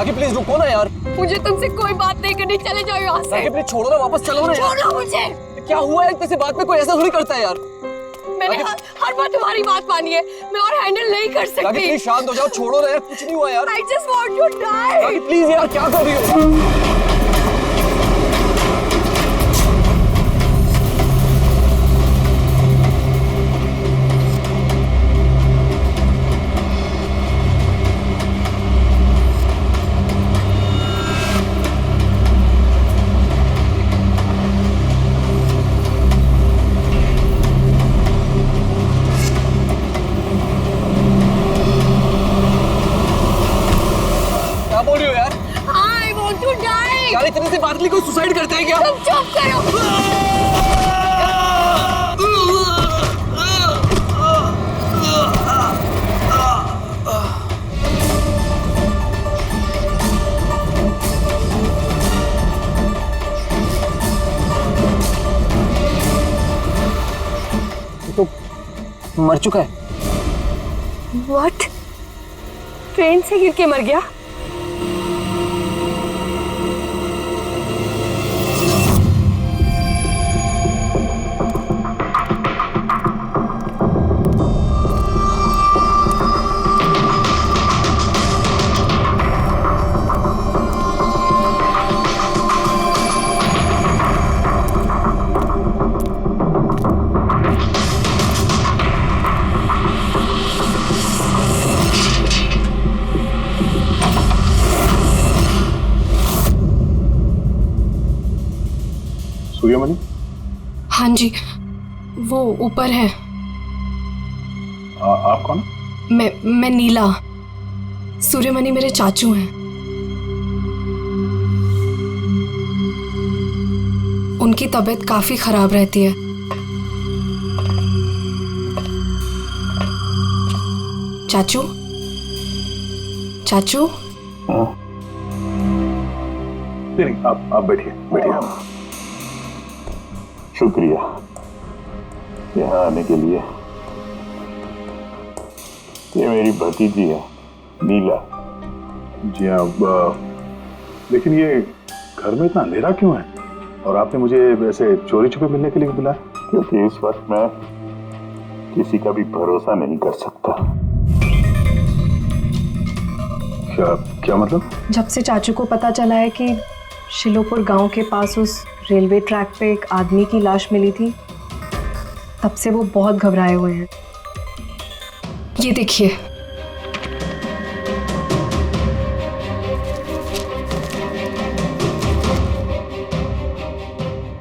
राखी please रुको ना यार। मुझे तुमसे कोई बात नहीं करनी, चले जाओ यहाँ से। राखी प्लीज छोड़ो ना, वापस चलो ना। छोड़ो मुझे। क्या हुआ है, किसी बात में कोई ऐसा थोड़ी करता है यार। मैंने हर बार तुम्हारी बात मानी है, मैं और हैंडल नहीं कर राखी सकती। प्लीज शांत हो जाओ, छोड़ो ना यार, कुछ नहीं हुआ यार। I just want to die। Rakhi please यार, क्या कर रही हो? बोल रही हो यार? I want to die। यार इतने से बात के लिए कोई सुसाइड करता है क्या? तुम चुप करो। तो मर चुका है। What? ट्रेन से गिर के मर गया? सूर्यमणि? हाँ जी, वो ऊपर है। आप कौन? मैं नीला। सूर्यमणि मेरे चाचू हैं। उनकी तबीयत काफी खराब रहती है। चाचू, चाचू। नहीं, आप बैठिए बैठिए। शुक्रिया यहाँ आने के लिए। ये मेरी भतीजी है नीला। जी हाँ, लेकिन ये घर में इतना अंधेरा क्यों है? और आपने मुझे वैसे चोरी छुपे मिलने के लिए बुलाया? क्योंकि इस वक्त मैं किसी का भी भरोसा नहीं कर सकता। क्या मतलब? जब से चाचू को पता चला है कि शिलोपुर गांव के पास उस रेलवे ट्रैक पे एक आदमी की लाश मिली थी, तब से वो बहुत घबराए हुए हैं। ये देखिए।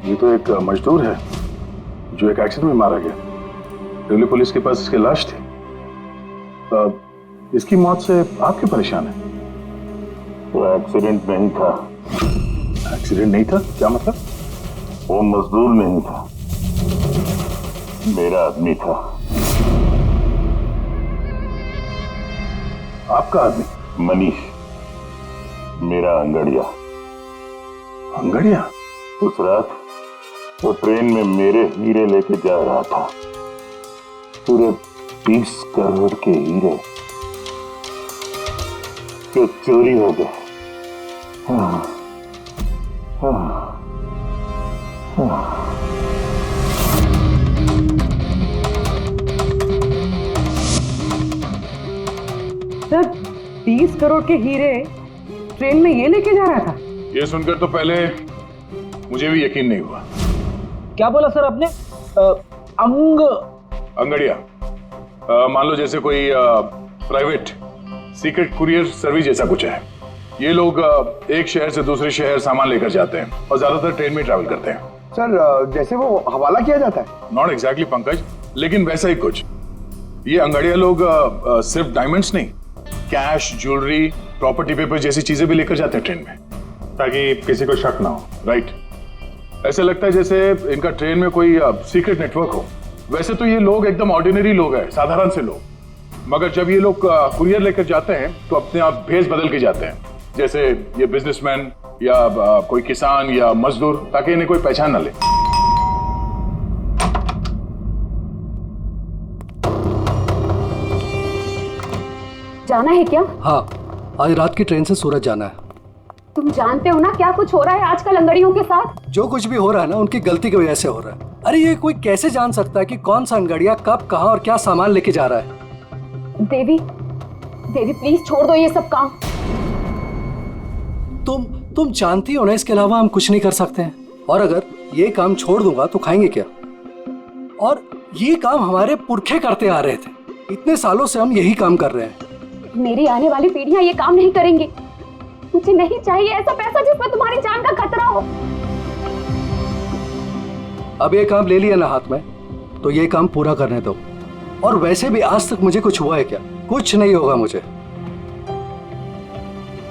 ये तो एक मजदूर है जो एक एक्सीडेंट में मारा गया। रेलवे पुलिस के पास इसकी लाश थी। इसकी मौत से आप क्यों परेशान हैं? वो एक्सीडेंट नहीं था। एक्सीडेंट नहीं था? क्या मतलब? वो मजदूर नहीं था, मेरा आदमी था। आपका आदमी? मनीष, मेरा अंगड़िया। अंगड़िया? उस रात वो ट्रेन में मेरे हीरे लेके जा रहा था। पूरे 20 करोड़ के हीरे जो चोरी हो गए। सर, 30 करोड़ के हीरे ट्रेन में ये लेके जा रहा था? ये सुनकर तो पहले मुझे भी यकीन नहीं हुआ। क्या बोला सर आपने? अंगड़िया, मान लो जैसे कोई प्राइवेट सीक्रेट कुरियर सर्विस जैसा कुछ है। ये लोग एक शहर से दूसरे शहर सामान लेकर जाते हैं और ज्यादातर ट्रेन में ट्रैवल करते हैं। सर, जैसे वो हवाला किया जाता है? नॉट एग्जैक्टली पंकज, लेकिन वैसा ही कुछ। ये अंगड़िया लोग सिर्फ डायमंड्स नहीं, कैश, ज्वेलरी, प्रॉपर्टी पेपर जैसी चीजें भी लेकर जाते हैं ट्रेन में, ताकि किसी को शक ना हो। राइट? ऐसा लगता है जैसे इनका ट्रेन में कोई सीक्रेट नेटवर्क हो। वैसे तो ये लोग एकदम ऑर्डिनरी लोग हैं, साधारण से लोग, मगर जब ये लोग कुरियर लेकर जाते हैं तो अपने आप भेस बदल के जाते हैं, जैसे ये बिजनेसमैन या कोई किसान या मजदूर, ताकि इन्हें कोई पहचान ना ले। जाना है क्या? हाँ, आज रात की ट्रेन से सूरत जाना है। तुम जानते हो ना क्या कुछ हो रहा है आजकल अंगड़ियों के साथ। जो कुछ भी हो रहा है ना उनकी गलती की वजह से हो रहा है। अरे ये कोई कैसे जान सकता है कि कौन सा अंगड़िया कब कहाँ और क्या सामान लेके जा रहा है। देवी, देवी प्लीज छोड़ दो ये सब काम। तुम जानती हो ना, इसके अलावा हम कुछ नहीं कर सकते हैं। और अगर ये काम छोड़ दूंगा तो खाएंगे क्या? और ये काम हमारे पुरखे करते आ रहे थे, इतने सालों से हम यही काम कर रहे हैं। मेरी आने वाली पीढ़ियां ये काम नहीं करेंगी। मुझे नहीं चाहिए ऐसा पैसा जिसमें तुम्हारी जान का खतरा हो। अब ये काम ले लिया ना हाथ में, तो ये काम पूरा करने दो। और वैसे भी आज तक मुझे कुछ हुआ है क्या? कुछ नहीं होगा मुझे।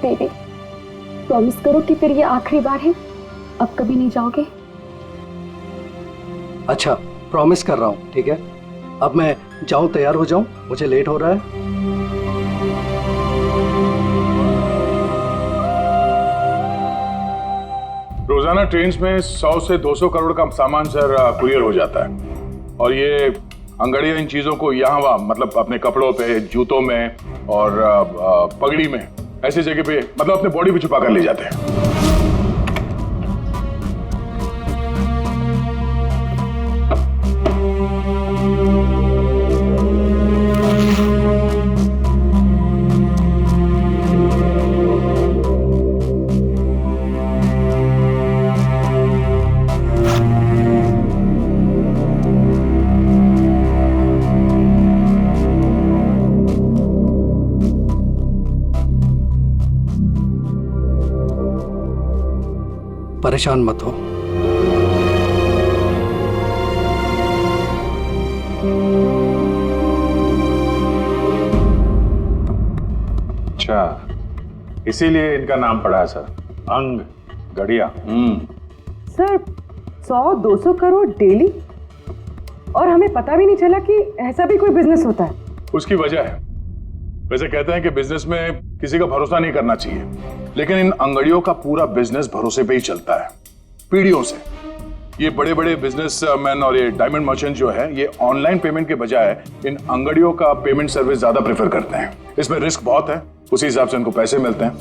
देवी प्रॉमिस करो कि फिर ये आखिरी बार है, अब कभी नहीं जाओगे। अच्छा प्रॉमिस कर रहा हूँ, ठीक है। अब मैं जाऊं, तैयार हो जाऊं, मुझे लेट हो रहा है। रोजाना ट्रेन में 100 से 200 करोड़ का सामान सर कुरियर हो जाता है। और ये अंगड़ियां इन चीजों को यहाँ वहाँ, मतलब अपने कपड़ों पे, जूतों में और पगड़ी में, ऐसी जगह पे, मतलब अपने बॉडी पे छुपा कर ले जाते हैं। परेशान मत हो। अच्छा, इसीलिए इनका नाम पड़ा है सर, अंग गड़िया। सर 100-200 करोड़ डेली, और हमें पता भी नहीं चला कि ऐसा भी कोई बिजनेस होता है। उसकी वजह है, वैसे कहते हैं कि बिजनेस में किसी का भरोसा नहीं करना चाहिए, लेकिन इन अंगड़ियों का पूरा बिजनेस भरोसे पे ही चलता है, पीढ़ियों से। ये बड़े बड़े बिजनेसमैन और ये डायमंड मर्चेंट जो है, ये ऑनलाइन पेमेंट के बजाय इन अंगड़ियों का पेमेंट सर्विस ज्यादा प्रेफर करते हैं। इसमें रिस्क बहुत है, उसी हिसाब से उनको पैसे मिलते हैं।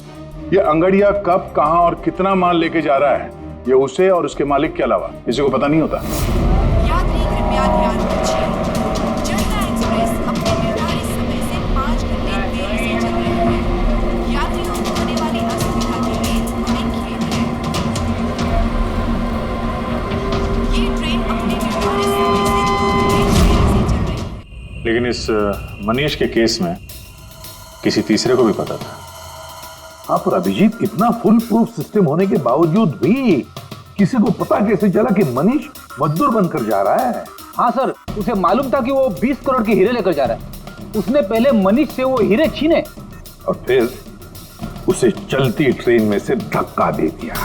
ये अंगड़िया कब, कहां और कितना माल लेके जा रहा है, ये उसे और उसके मालिक के अलावा किसी को पता नहीं होता। यात्री कृपया ध्यान दीजिए, जनता एक्सप्रेस अपने निर्धारित समय से 5 घंटे देरी से चल रही है। यात्रियों को होने वाली असुविधा के लिए हमें खेद है। ये ट्रेन अपने निर्धारित समय से 2 घंटे देरी से चल रही है। लेकिन इस मनीष के केस में किसी तीसरे को भी पता था। हाँ पर अभिजीत, इतना फुल प्रूफ सिस्टम होने के बावजूद भी किसी को पता कैसे चला कि मनीष मजदूर बनकर जा रहा है? हाँ सर, उसे मालूम था कि वो 20 करोड़ के हीरे लेकर जा रहा है। उसने पहले मनीष से वो हीरे छीने और फिर उसे चलती ट्रेन में से धक्का दे दिया।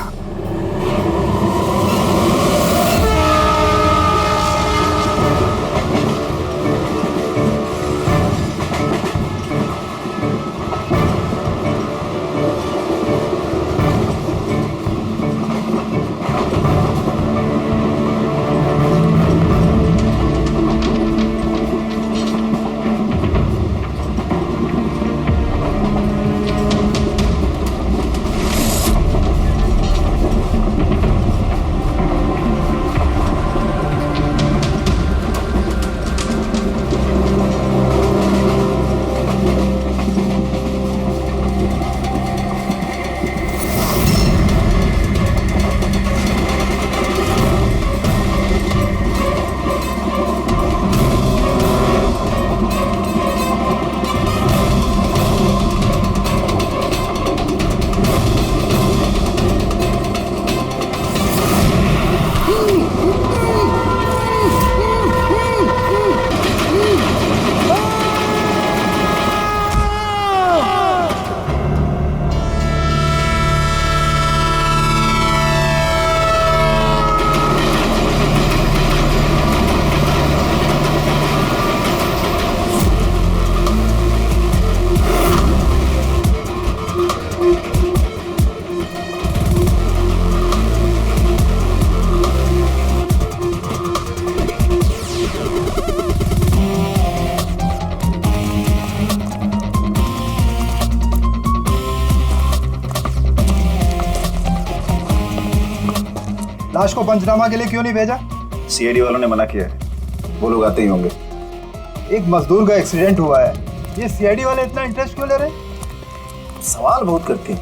लाश को पंचनामा के लिए क्यों नहीं भेजा? सीआईडी वालों ने मना किया है, वो लोग आते ही होंगे। एक मजदूर का एक्सीडेंट हुआ है, ये सीआईडी वाले इतना इंटरेस्ट क्यों ले रहे? सवाल बहुत करते हैं।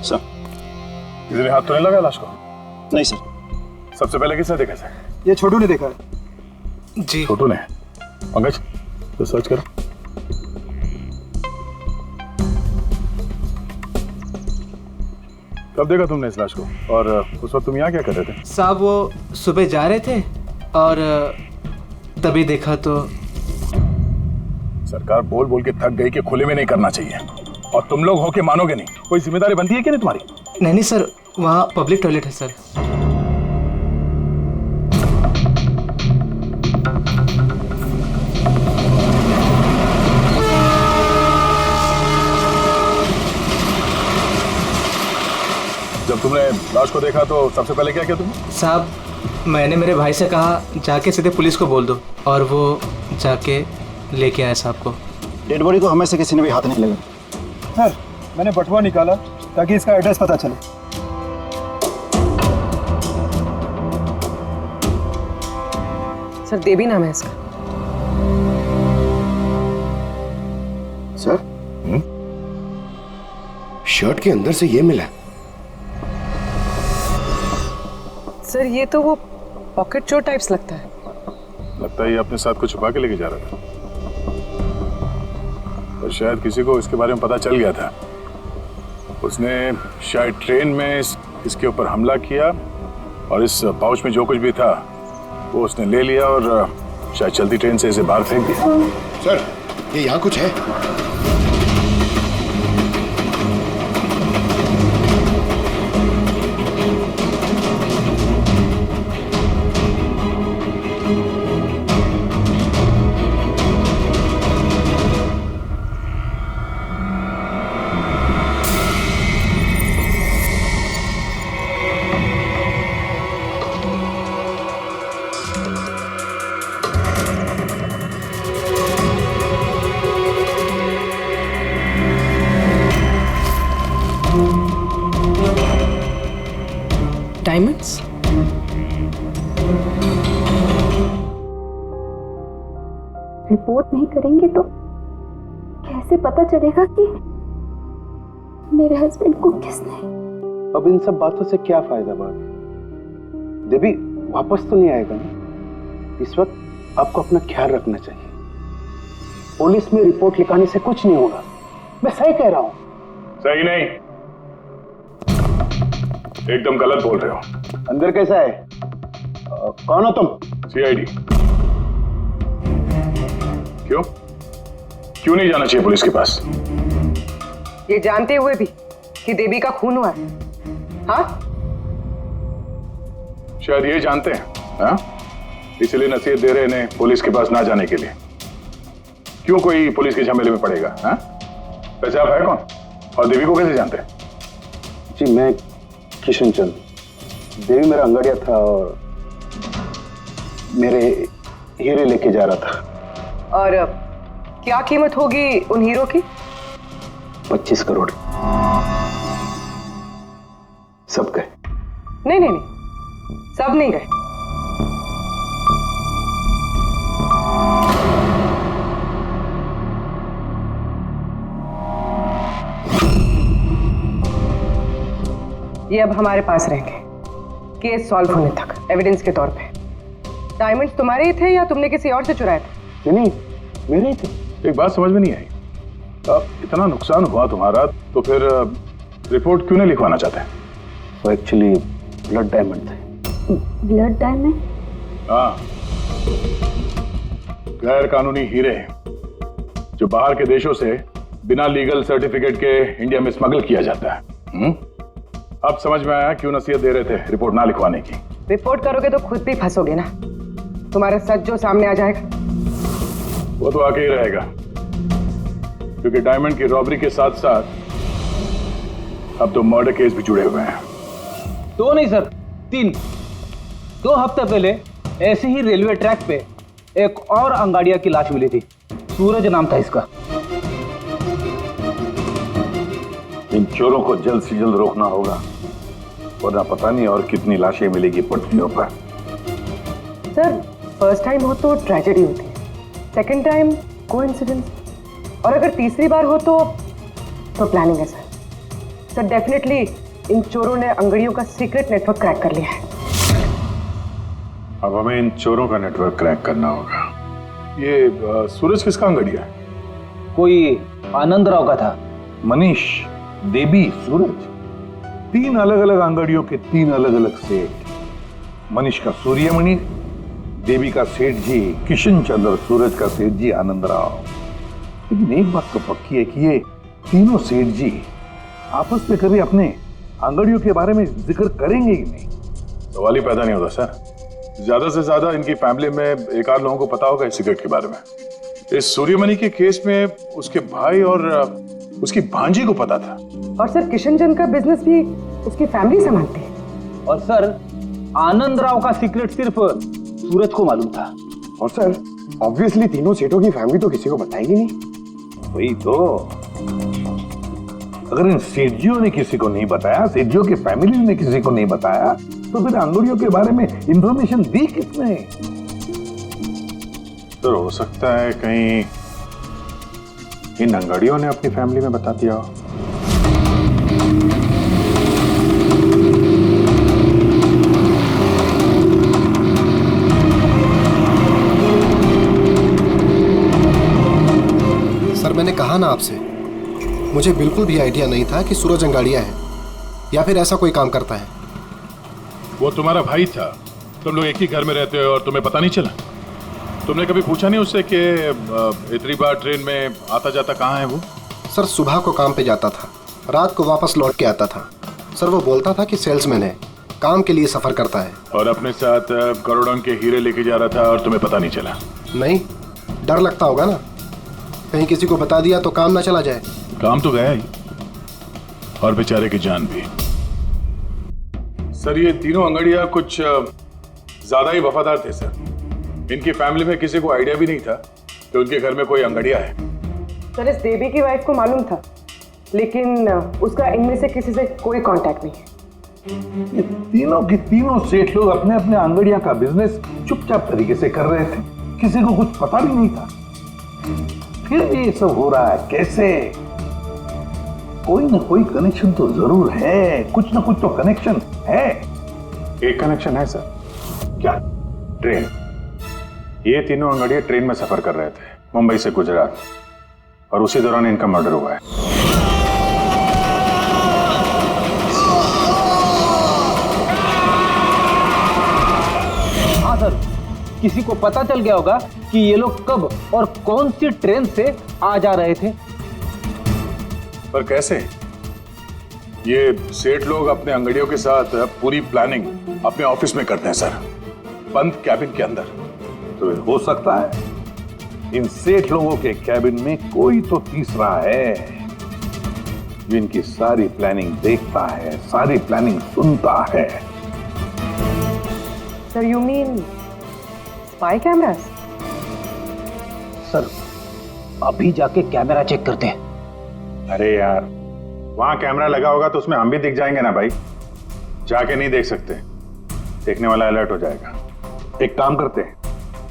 सर, किसी ने हाथ तो नहीं लगाया लाश को? नहीं सर। सबसे पहले किसने देखा सर? ये छोटू ने देखा है। जी। छोटू ने? पंकज, तो सर्च करो। कब देखा तुमने इस लाश को? और उस वक्त तुम यहाँ क्या कर रहे थे? साहब वो सुबह जा रहे थे और तभी देखा तो। सरकार बोल बोल के थक गई कि खुले में नहीं करना चाहिए, और तुम लोग हो के मानोगे नहीं। कोई जिम्मेदारी बनती है कि नहीं तुम्हारी? नहीं नहीं सर, वहाँ पब्लिक टॉयलेट है सर। जब तुमने लाश को देखा तो सबसे पहले क्या किया तुमने? साहब मैंने मेरे भाई से कहा जाके सीधे पुलिस को बोल दो, और वो जाके लेके आया साहब को। डेड बॉडी को हमें से किसी ने भी हाथ नहीं लगा। सर, मैंने बटुआ निकाला ताकि इसका एड्रेस पता चले। सर देवी नाम है इसका। सर, शर्ट के अंदर से ये मिला। सर ये तो वो पॉकेट चोर टाइप्स लगता है। लगता है ये अपने साथ कुछ छुपा के लेके जा रहा था, और शायद किसी को इसके बारे में पता चल गया था। उसने शायद ट्रेन में इसके ऊपर हमला किया, और इस पाउच में जो कुछ भी था वो उसने ले लिया और शायद चलती ट्रेन से इसे बाहर फेंक दिया। सर, ये यहाँ कुछ है। डायमंड्स? रिपोर्ट नहीं करेंगे तो कैसे पता चलेगा कि मेरे हस्बैंड को किसने? अब इन सब बातों से क्या फायदा भाभी? देवी वापस तो नहीं आएगा ना? इस वक्त आपको अपना ख्याल रखना चाहिए। पुलिस में रिपोर्ट लिखाने से कुछ नहीं होगा। मैं सही कह रहा हूँ। सही नहीं, एकदम गलत बोल रहे हो। अंदर कैसा है? कौन हो तुम? सीआईडी। क्यों क्यों नहीं जाना चाहिए पुलिस के पास? ये जानते हुए भी कि देवी का खून हुआ है? हाँ, शायद ये जानते हैं, हाँ? इसलिए नसीहत दे रहे इन्हें पुलिस के पास ना जाने के लिए। क्यों कोई पुलिस के झमेले में पड़ेगा? हाँ? वैसे आप है कौन, और देवी को कैसे जानते हैं? जी मैं किशन चंद। देवी मेरा अंगड़िया था और मेरे हीरे लेके जा रहा था। और क्या कीमत होगी उन हीरो की? 25 करोड़। सब गए? नहीं नहीं नहीं, सब नहीं गए। ये अब हमारे पास रहेंगे केस सॉल्व होने तक, एविडेंस के तौर पे। डायमंड्स तुम्हारे ही थे या तुमने किसी और से चुराए थे? नहीं, मेरे ही थे। एक बात समझ में नहीं आई, अब इतना नुकसान हुआ तुम्हारा तो फिर रिपोर्ट क्यों नहीं लिखवाना चाहते? वो एक्चुअली ब्लड डायमंड थे। Blood diamond? हाँ, गैर कानूनी हीरे जो बाहर के देशों से बिना लीगल सर्टिफिकेट के इंडिया में स्मगल किया जाता है। अब समझ में आया क्यों नसीहत दे रहे थे रिपोर्ट ना लिखवाने की। रिपोर्ट करोगे तो खुद भी फंसोगे ना, तुम्हारा सच जो सामने आ जाएगा। वो तो आके ही रहेगा, क्योंकि डायमंड की रॉबरी के साथ साथ अब तो मर्डर केस भी जुड़े हुए हैं। 2 नहीं सर, 3। 2 हफ्ते पहले ऐसे ही रेलवे ट्रैक पे एक और अंगाड़िया की लाश मिली थी। सूरज नाम था इसका। इन चोरों को जल्द से जल्द रोकना होगा, वरना पता नहीं और कितनी लाशें मिलेगी पटरियों पर। सर फर्स्ट टाइम हो तो ट्रेजेडी होती है, सेकंड टाइम कोइंसिडेंस, और अगर तीसरी बार हो तो प्लानिंग है सर डेफिनेटली इन चोरों ने अंगड़ियों का सीक्रेट नेटवर्क क्रैक कर लिया है। अब हमें इन चोरों का नेटवर्क क्रैक करना होगा। ये सूरज किसका अंगड़िया है? कोई आनंद राव का था। मनीष, देवी, सूरज, 3 अलग अलग अंगड़ियों के 3 अलग अलग सेठ। मनीष का सूर्यमणि, देवी का सेठ जी किशन चंद्र, सूरज का सेठ जी आनंद राव। लेकिन एक बात तो पक्की है कि ये तीनों सेठ जी आपस में कभी अपने अंगड़ियों के बारे में जिक्र करेंगे ही नहीं। सवाल ही पैदा नहीं होता सर। ज्यादा से ज्यादा इनकी फैमिली में एक आध लोगों को पता होगा इस सिगरेट के बारे में। इस सूर्यमणि के केस में उसके भाई और उसकी भांजी को पता था। और सर किशन चंद का बिजनेस भी उसकी फैमिली संभालती है। और सर आनंद राव का सीक्रेट सिर्फ सूरज को मालूम था। और सर ऑब्वियसली तीनों सेठों की फैमिली तो किसी को बताएगी नहीं। वही तो, अगर इन सेठियों ने किसी को नहीं बताया, सेठियों की फैमिली ने किसी को नहीं बताया, तो फिर अंगड़ियों के बारे में इंफॉर्मेशन दी किसने? तो हो सकता है कहीं इन अंगड़ियों ने अपनी फैमिली में बता दिया हो। सर मैंने कहा ना आपसे, मुझे बिल्कुल भी आइडिया नहीं था कि सूरज अंगाड़िया है या फिर ऐसा कोई काम करता है। वो तुम्हारा भाई था, तुम लोग एक ही घर में रहते हो और तुम्हें पता नहीं चला? तुमने कभी पूछा नहीं उससे कि इतनी बार ट्रेन में आता जाता कहाँ है वो? सर सुबह को काम पे जाता था, रात को वापस लौट के आता था। सर वो बोलता था कि सेल्समैन है, काम के लिए सफर करता है। और अपने साथ करोड़ों के हीरे लेके जा रहा था और तुम्हें पता नहीं चला? नहीं, डर लगता होगा ना, कहीं किसी को बता दिया तो काम ना चला जाए। काम तो गया ही, और बेचारे की जान भी। सर ये तीनों अंगड़िया कुछ ज्यादा ही वफादार थे सर। इनकी फैमिली में किसी को आइडिया भी नहीं था कि उनके घर में कोई अंगड़िया है। सर इस देवी की वाइफ को मालूम था, लेकिन उसका इनमें से किसी से कोई कांटेक्ट नहीं है। ये तीनों की तीनों सेठ लोग अपने अपने अंगड़िया का बिजनेस चुपचाप तरीके से कर रहे थे, किसी को कुछ पता भी नहीं था। फिर ये सब हो रहा है कैसे? कोई ना कोई कनेक्शन तो जरूर है, कुछ ना कुछ तो कनेक्शन है। एक कनेक्शन है सर। क्या? ट्रेन। ये तीनों अंगड़िया ट्रेन में सफर कर रहे थे मुंबई से गुजरात, और उसी दौरान इनका मर्डर हुआ है। हाँ सर, किसी को पता चल गया होगा कि ये लोग कब और कौन सी ट्रेन से आ जा रहे थे। पर कैसे? ये सेठ लोग अपने अंगड़ियों के साथ पूरी प्लानिंग अपने ऑफिस में करते हैं सर, बंद कैबिन के अंदर। तो हो सकता है इन सेठ लोगों के कैबिन में कोई तो तीसरा है जो इनकी सारी प्लानिंग देखता है, सारी प्लानिंग सुनता है। Sir you mean spy cameras? Sir अभी जाके कैमरा चेक करते हैं। अरे यार, वहां कैमरा लगा होगा तो उसमें हम भी दिख जाएंगे ना भाई। जाके नहीं देख सकते, देखने वाला अलर्ट हो जाएगा। एक काम करते हैं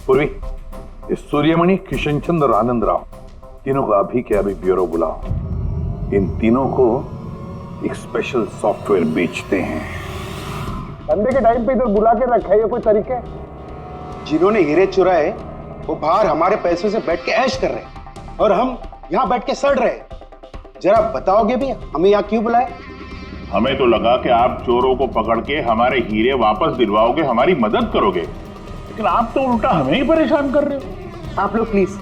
पूर्वी, इस सूर्यमणि, किशन चंद्र और आनंद राव तीनों को अभी के अभी ब्यूरो बुलाओ। इन तीनों को एक स्पेशल सॉफ्टवेयर बेचते हैं। संडे के टाइम पे इधर बुला के रखा है, ये कोई तरीका है? जिन्होंने हीरे चुराए वो बाहर हमारे पैसों से बैठ के ऐश कर रहे हैं और हम यहाँ बैठ के सड़ रहे हैं। जरा बताओगे भी हमें यहाँ क्यों बुलाए? हमें तो लगा कि आप चोरों को पकड़ के हमारे हीरे वापस दिलवाओगे, हमारी मदद करोगे, लेकिन आप तो उल्टा हमें ही परेशान कर रहे हो। आप लोग प्लीज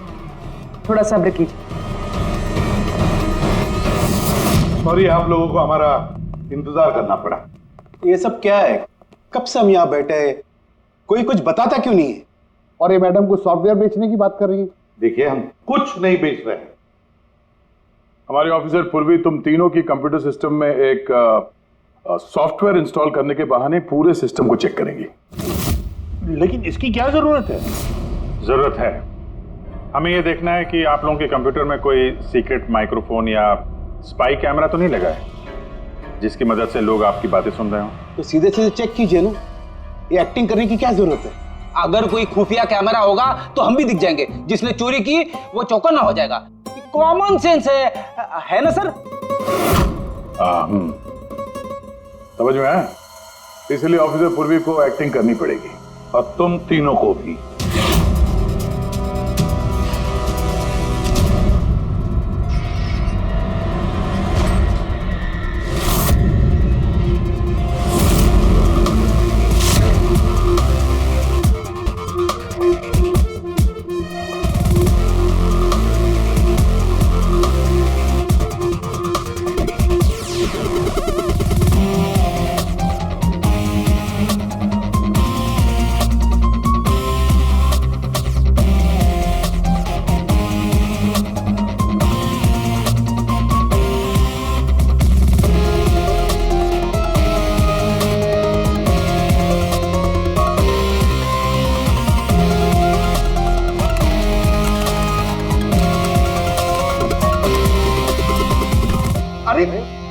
थोड़ा सब्र कीजिए। सॉरी, आप लोगों को हमारा इंतजार करना पड़ा। ये सब क्या है? कब से हम यहाँ बैठे हैं, कोई कुछ बताता क्यों नहीं है? और ये मैडम कुछ सॉफ्टवेयर बेचने की बात कर रही है। देखिए, हम कुछ नहीं बेच रहे हैं। हमारे ऑफिसर पूर्वी तुम तीनों की कंप्यूटर सिस्टम में एक सॉफ्टवेयर इंस्टॉल करने के बहाने पूरे सिस्टम को चेक करेंगी। लेकिन इसकी क्या जरूरत है? जरूरत है, हमें यह देखना है कि आप लोगों के कंप्यूटर में कोई सीक्रेट माइक्रोफोन या स्पाई कैमरा तो नहीं लगा है। जिसकी मदद से लोग आपकी बातें सुन रहे हो। तो सीधे सीधे चेक कीजिए ना, ये एक्टिंग करने की क्या जरूरत है? अगर कोई खुफिया कैमरा होगा तो हम भी दिख जाएंगे, जिसने चोरी की वो चौकन्ना हो जाएगा। कॉमन सेंस है ना सर? समझ में आया? इसलिए ऑफिसर पूर्वी को एक्टिंग करनी पड़ेगी और तुम तीनों को भी।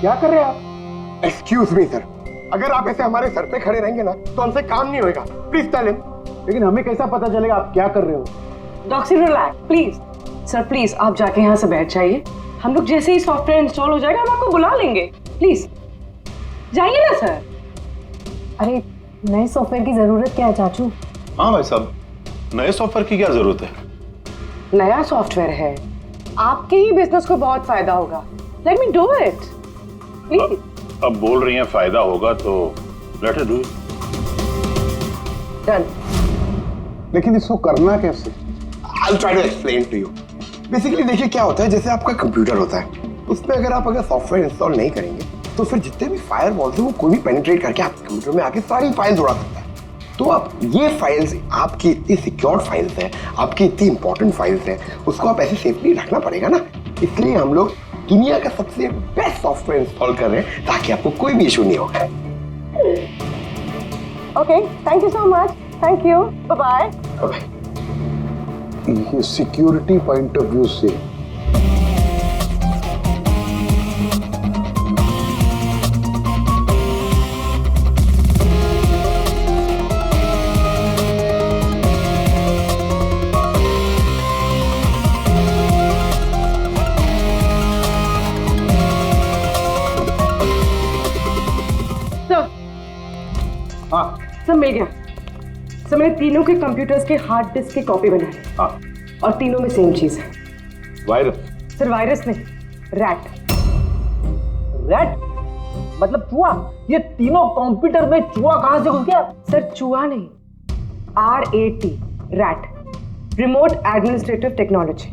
क्या कर रहे हैं आप? एक्सक्यूज मी सर, अगर आप ऐसे हमारे सर पे खड़े रहेंगे ना तो हमसे काम नहीं होगा। Please tell him. लेकिन हमें कैसा पता चलेगा आप क्या कर रहे हो? Doctor relax please. Sir please आप जाके यहाँ से बैठ जाइए, हम लोग जैसे ही सॉफ्टवेयर इंस्टॉल हो जाएगा हम आपको बुला लेंगे। प्लीज जाइए ना सर। अरे नए सॉफ्टवेयर की जरूरत क्या है चाचू? हाँ भाई साहब, नए सॉफ्टवेयर की क्या जरूरत है? नया सॉफ्टवेयर है, आपके ही बिजनेस को बहुत फायदा होगा। Let me do it please. अब बोल रही हैं फायदा होगा तो let us do it. Done. लेकिन इसको करना कैसे? I'll try to explain to you. Basically देखिए क्या होता है, जैसे आपका कंप्यूटर होता है, उसमें अगर सॉफ्टवेयर इंस्टॉल नहीं करेंगे तो फिर जितने भी फायरवॉल्स हैं वो कोई भी पेनिट्रेट करके आपके कंप्यूटर में आके सारी फाइल्स उड़ा सकता है। तो आप ये फाइल्स, आपकी इतनी सिक्योर्ड फाइल्स हैं, आपकी इतनी इंपॉर्टेंट फाइल्स हैं, उसको आप ऐसे सेफली रखना पड़ेगा ना। इसलिए हम लोग दुनिया का सबसे बेस्ट सॉफ्टवेयर इंस्टॉल कर रहे हैं ताकि आपको कोई भी इशू नहीं होगा। Okay, thank you so much. Thank you, bye bye. ये सिक्योरिटी पॉइंट ऑफ व्यू से सब मिल गया। सर मैंने तीनों के कंप्यूटर्स के हार्ड डिस्क की कॉपी बनाई। हाँ। और तीनों में सेम चीज है। वायरस? सर वायरस नहीं, रैट। रैट मतलब चूहा? ये तीनों कंप्यूटर में चूहा कहां से घुस गया? सर चूहा नहीं, RAT, rat, remote administrative technology,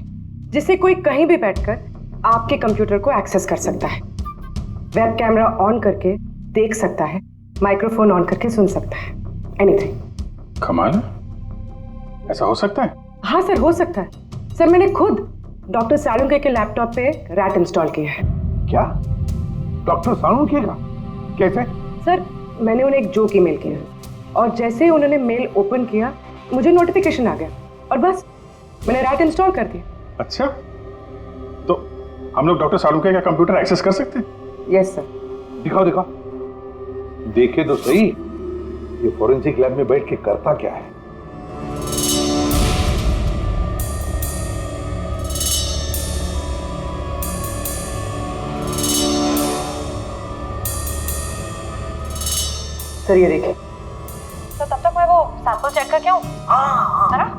जिससे कोई कहीं भी बैठकर आपके कंप्यूटर को एक्सेस कर सकता है, वेब कैमरा ऑन करके देख सकता है, माइक्रोफोन ऑन करके सुन सकता है, एनीथिंग। कमाल है, ऐसा हो सकता है? हाँ सर हो सकता है। सर मैंने खुद डॉक्टर सालुंके के लैपटॉप पे रैट इंस्टॉल किया है। क्या? डॉक्टर सालुंके का? कैसे? सर मैंने उन्हें एक जोक ईमेल किया और जैसे ही उन्होंने मेल ओपन किया मुझे नोटिफिकेशन आ गया और बस मैंने रैट इंस्टॉल कर दिया। अच्छा, तो हम लोग डॉक्टर सालुंके का कंप्यूटर एक्सेस कर सकते हैं? Yes sir. दिखाओ दिखाओ, देखे तो सही ये फोरेंसिक लैब में बैठ के करता क्या है। सर ये देखिए। तो तब तक मैं वो सैंपल चेक करके आऊं? है ना?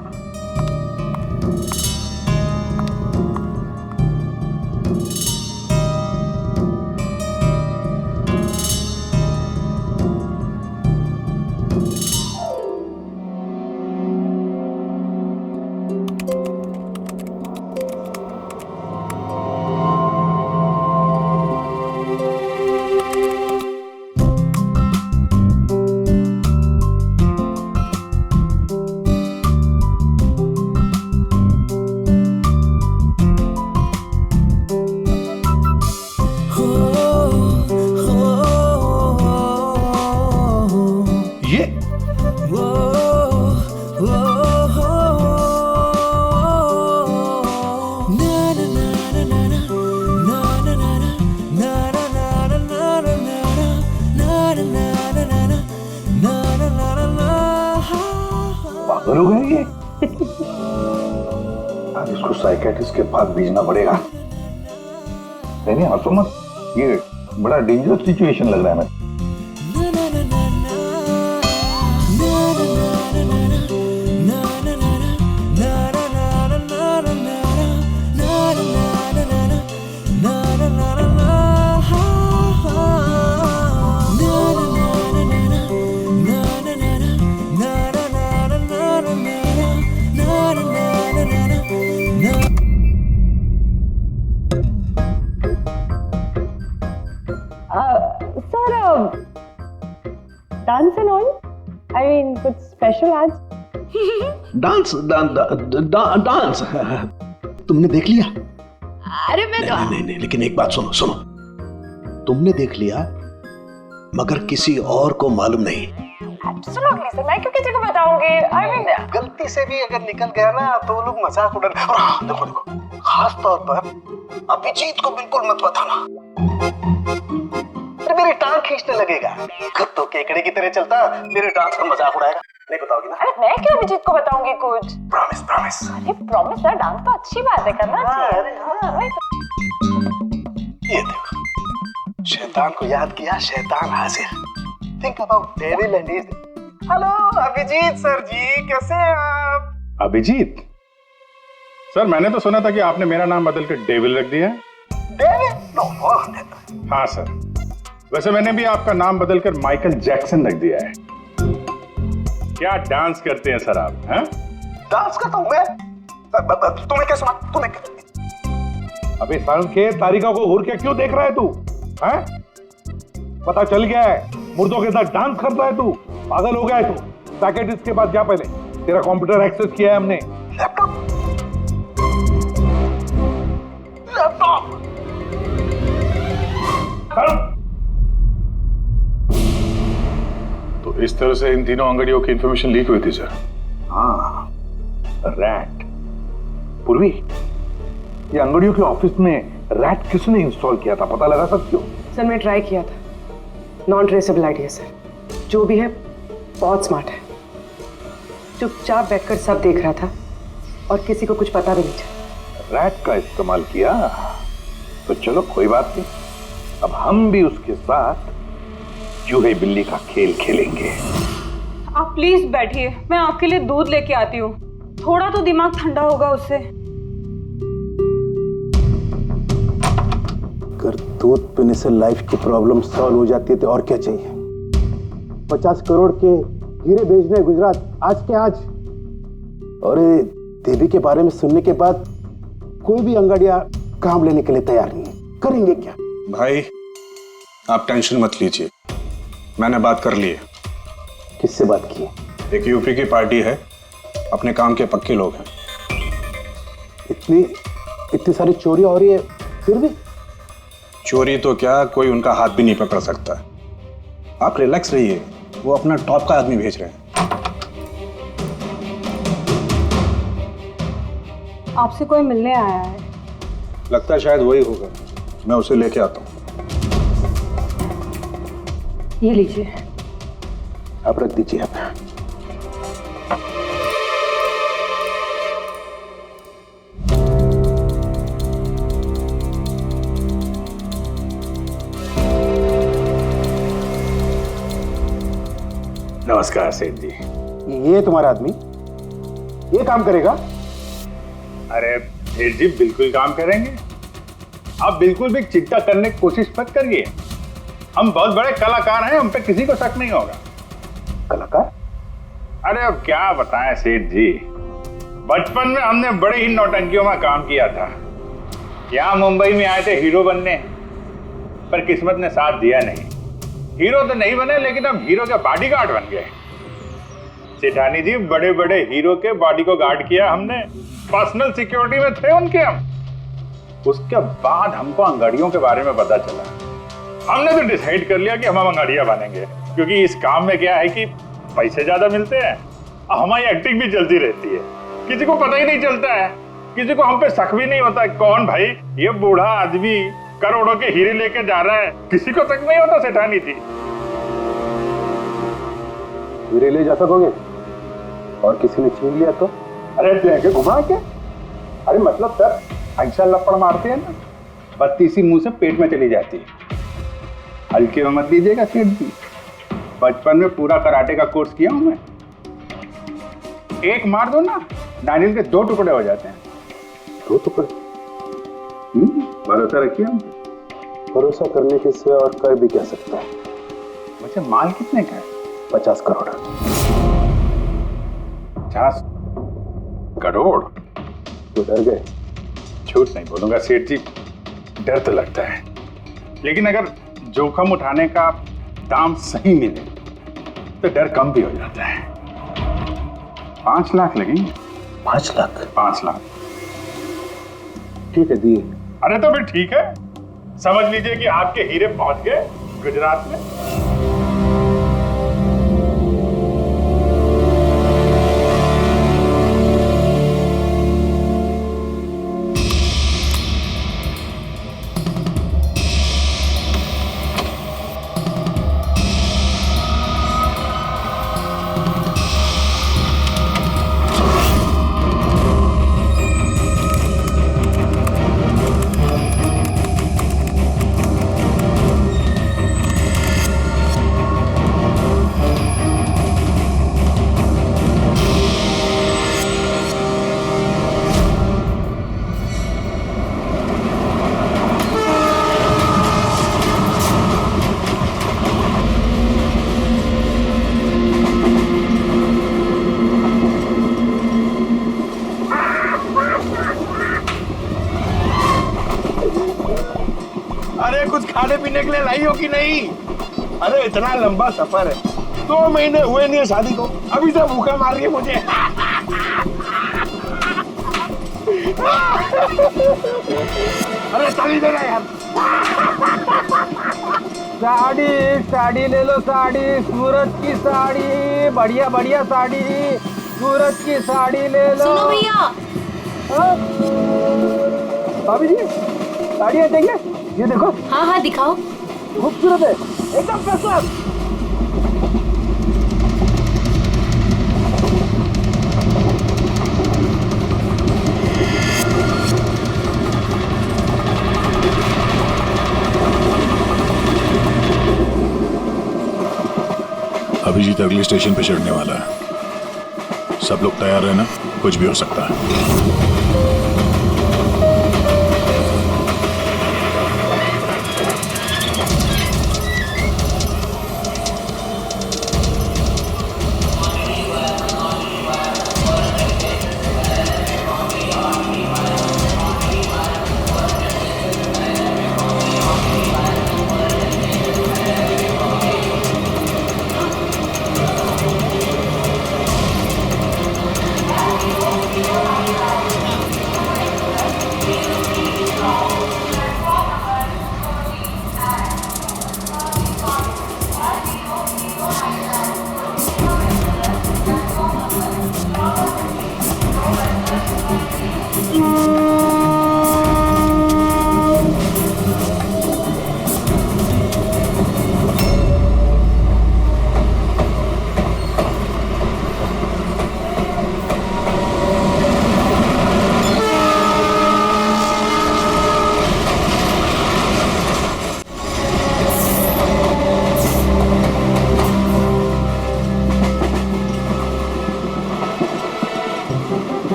पागल हो गए ये? अब इसको साइकेट्रिस्ट के पास भेजना पड़ेगा। नहीं हंसो मत, ये बड़ा डेंजरस सिचुएशन लग रहा है। मैं dance and all, I mean कुछ स्पेशल आज? डांस डांस तुमने देख लिया? अरे मैं तो नहीं, लेकिन एक बात सुनो, तुमने देख लिया मगर किसी और को मालूम नहीं। एब्सोल्युटली सर, मैं क्यों किसी को बताऊंगी? आई मीन गलती से भी अगर निकल गया ना तो वो लोग मजाक उड़ा। और हाँ, देखो खास तौर पर अभिजीत को बिल्कुल मत बताना, मेरी टांग खींचने लगेगा। खुद तो केकड़े की तरह चलता, मेरे डांस का मजाक उड़ाएगा। नहीं बताओगी ना? अरे मैं क्यों अभिजीत को बताऊंगी कुछ? प्रॉमिस। अरे प्रॉमिस सर, डांस तो अच्छी बात है, करना चाहिए। ये देखो, शैतान को याद किया, शैतान हाजिर। Think about devil and his. Hello Abhijeet sir ji, कैसे हैं आप? अभिजीत सर, मैंने तो सुना था कि आपने मेरा नाम बदल कर डेविल रख दिया है। डेविल? नो। हाँ सर, वैसे मैंने भी आपका नाम बदलकर माइकल जैक्सन रख दिया है। क्या डांस करते हैं सर आप? हैं? डांस करता हूँ मैं? तुम्हें क्या सुना? तुम्हें अबे सारंग के तारिका को घूर के क्यों देख रहा है तू? हैं? पता चल गया है मुर्दों के साथ डांस करता है तू। पागल हो गया है तू। साइकियाट्रिस्ट के पास जा पहले, तेरा कंप्यूटर एक्सेस किया है हमने। लैपटॉप तो इस तरह से इन तीनों अंगड़ियों की इंफॉर्मेशन लीक हुई थी सर। हाँ, रैट। पूर्वी, ये अंगड़ियों के ऑफिस में रैट किसने इंस्टॉल किया था, पता लगा सकते हो? सर मैं ट्राई किया था, नॉन ट्रेसेबल आइडिया सर। जो भी है बहुत स्मार्ट है, चुपचाप बैठकर सब देख रहा था और किसी को कुछ पता भी नहीं चला। रैट का इस्तेमाल किया तो चलो कोई बात नहीं, अब हम भी उसके साथ चूहे बिल्ली का खेल खेलेंगे। आप प्लीज बैठिए, मैं आपके लिए दूध लेके आती हूँ, थोड़ा तो दिमाग ठंडा होगा उससे। अगर दूध पीने से लाइफ की प्रॉब्लम सॉल्व हो जाती है तो और क्या चाहिए। 50 करोड़ के हीरे भेजने गुजरात आज के आज, और देवी के बारे में सुनने के बाद कोई भी अंगड़िया काम लेने के लिए तैयार नहीं है। करेंगे क्या? भाई आप टेंशन मत लीजिए, मैंने बात कर ली है। किससे बात की? एक यूपी की पार्टी है, अपने काम के पक्के लोग हैं। इतनी सारी चोरियां हो रही है फिर भी? चोरी तो क्या, कोई उनका हाथ भी नहीं पकड़ सकता। आप रिलैक्स रहिए, वो अपना टॉप का आदमी भेज रहे हैं। आपसे कोई मिलने आया है? लगता है शायद वही होगा, मैं उसे लेके आता हूँ। ये लीजिए। आप रख दीजिए। आप नमस्कार सेठ जी। ये तुम्हारा आदमी ये काम करेगा? अरे सेठ जी बिल्कुल काम करेंगे, आप बिल्कुल भी चिंता करने की कोशिश मत करिए। हम बहुत बड़े कलाकार हैं, हम पे किसी को शक नहीं होगा। कलाकार? अरे अब क्या बताएं सेठ जी, बचपन में हमने बड़े ही नौटंकियों में काम किया था। यहाँ मुंबई में आए थे हीरो बनने, पर किस्मत ने साथ दिया नहीं। हीरो तो नहीं बने, लेकिन अब हीरो के बॉडीगार्ड बन गए। सेठानी जी, बड़े बड़े हीरो के बॉडी को गार्ड किया हमने, पर्सनल सिक्योरिटी में थे उनके हम। उसके बाद हमको अंगड़ियों के बारे में पता चला, हमने तो डिसाइड कर लिया कि हम अंगड़िया बनेंगे, क्योंकि इस काम में क्या है कि पैसे ज्यादा मिलते हैं और हमारी एक्टिंग भी चलती रहती है। किसी को पता ही नहीं चलता है, किसी को हम पे शक भी नहीं होता। कौन भाई ये बूढ़ा आदमी करोड़ों के हीरे लेके जा रहा है, किसी को शक नहीं होता। सेठानी थी, हीरे ले जा सकोगे? और किसी ने छीन लिया तो? अरे देंगे घुमा के। अरे मतलब सर ऐसा लपड़ मारते हैं ना, बत्ती इसी मुंह से पेट में चली जाती है। हल्के में मत लीजिएगा सेठ जी, बचपन में पूरा कराटे का कोर्स किया हूं मैं। एक मार दो ना, नारियल के 2 टुकड़े हो जाते हैं। 2 टुकड़े? भरोसा रखिए हम। भरोसा करने के सिवा और कर भी क्या सकता है? वैसे माल कितने का है? 50 करोड़। 50 करोड़? तो डर गए? झूठ नहीं बोलूंगा सेठ जी, डर तो लगता है, लेकिन अगर जोखिम उठाने का दाम सही मिले तो डर कम भी हो जाता है। 5 लाख लगेंगे। 5 लाख? 5 लाख। ठीक है, दिए। अरे तो फिर ठीक है, समझ लीजिए कि आपके हीरे पहुंच गए गुजरात में। अरे कुछ खाने पीने के लिए लाई हो कि नहीं? अरे इतना लंबा सफर है, 2 महीने हुए नहीं है शादी को, अभी से भूखा मार रही है मुझे। अरे साड़ी देना यार। साड़ी साड़ी ले लो, साड़ी सूरज की साड़ी, बढ़िया बढ़िया साड़ी, सूरज की साड़ी ले लो। सुनो भैया। भाभी जी साड़ियाँ चाहिए? ये देखो। हाँ हाँ दिखाओ। खूबसूरत है, एकदम फर्स्ट क्लास। अभिजीत अगले स्टेशन पे चढ़ने वाला है, सब लोग तैयार रहना, कुछ भी हो सकता है।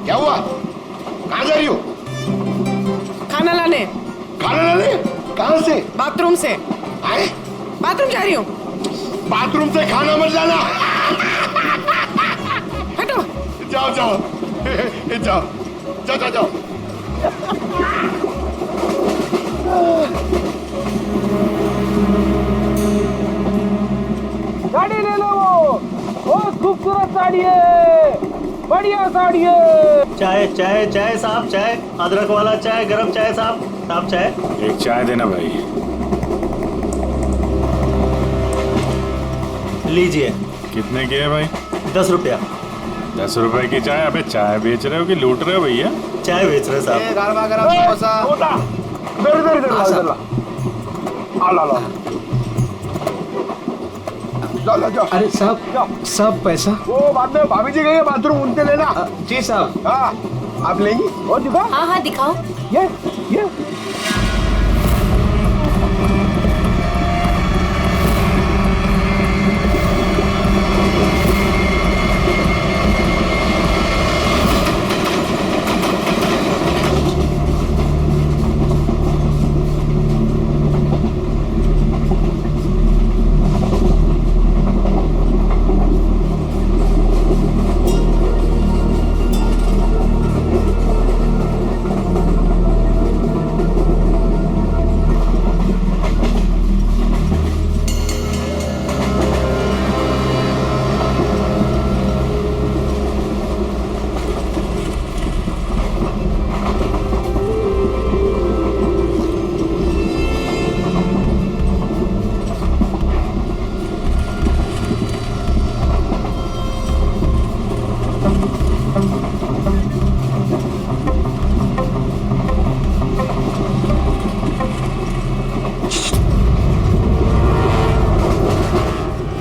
क्या हुआ? कहाँ जा रही हो? खाना लाने। खाना लाने? कहाँ से? बाथरूम से। आए? बाथरूम जा रही हूँ। बाथरूम से खाना मत लाना। हटो। जाओ जाओ जाओ जाओ जाओ जाओ। साड़ी ले लो, बहुत खूबसूरत साड़ी है, बढ़िया साड़ी है। चाय चाय चाय साहब, चाय अदरक वाला चाय, गरम चाय साहब। साहब चाय। एक चाय देना भाई। लीजिए। कितने की है भाई? 10 रुपया। 10 रुपए की चाय? अबे चाय बेच रहे हो कि लूट रहे हो भैया? चाय बेच रहे साहब। गरमा गरम समोसा। ला ला जाओ जाओ जाओ। अरे साहब साहब पैसा वो बाद में भाभी जी गई है बाथरूम, उनसे लेना। जी साहब। हाँ आप लेंगी और दिखाओ। हाँ हाँ दिखाओ। ये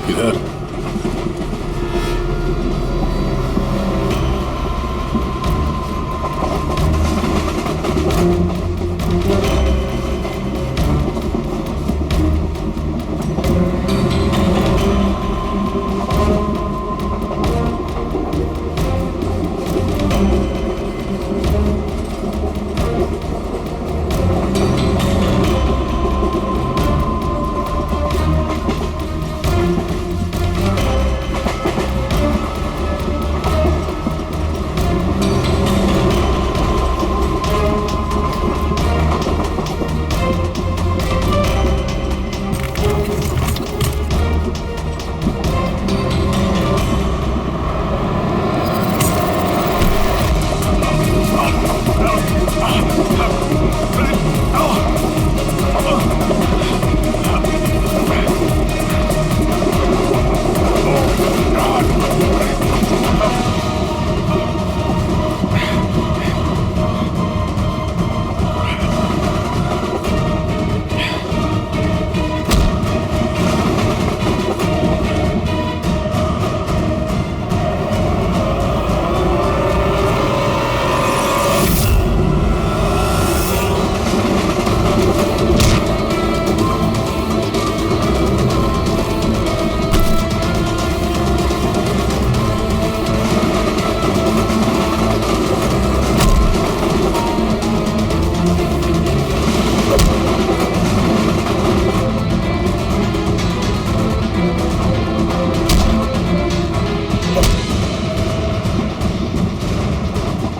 इधर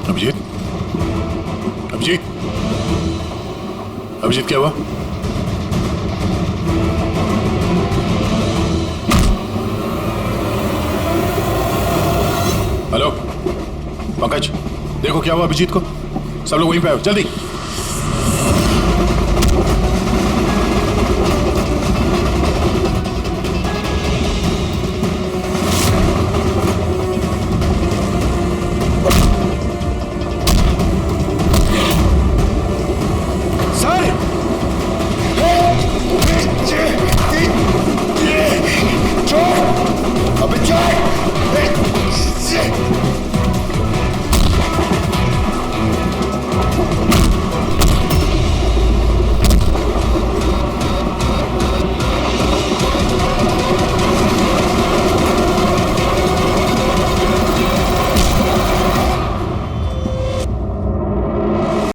अभिजीत, अभिजीत, अभिजीत क्या हुआ? हेलो पंकज, देखो क्या हुआ अभिजीत को। सब लोग वहीं पे आओ जल्दी।